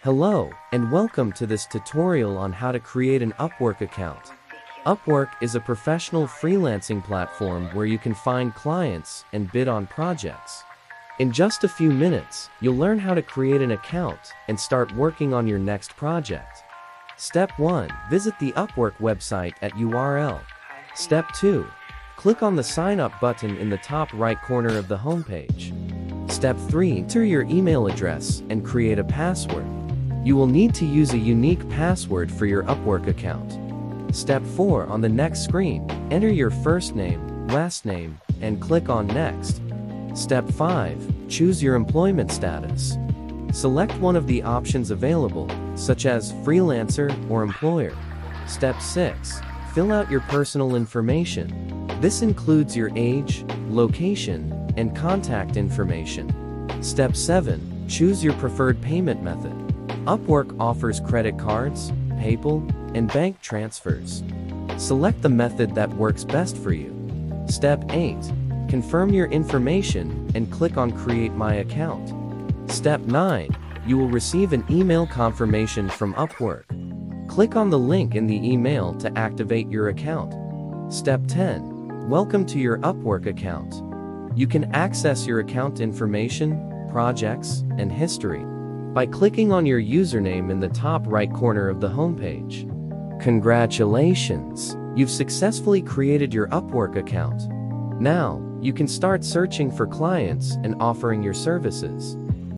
Hello, and welcome to this tutorial on how to create an Upwork account. Upwork is a professional freelancing platform where you can find clients and bid on projects. In just a few minutes, you'll learn how to create an account and start working on your next project. Step 1. Visit the Upwork website at URL. Step 2. Click on the Sign Up button in the top right corner of the homepage. Step 3. Enter your email address and create a password. You will need to use a unique password for your Upwork account. Step 4. On the next screen, enter your first name, last name, and click on Next. Step 5. Choose your employment status. Select one of the options available, such as freelancer or employer. Step 6. Fill out your personal information. This includes your age, location, and contact information. Step 7. Choose your preferred payment method. Upwork offers credit cards, PayPal, and bank transfers. Select the method that works best for you. Step 8. Confirm your information and click on Create My Account. Step 9. You will receive an email confirmation from Upwork. Click on the link in the email to activate your account. Step 10. Welcome to your Upwork account. You can access your account information, projects, and history by clicking on your username in the top right corner of the homepage. Congratulations! You've successfully created your Upwork account. Now, you can start searching for clients and offering your services.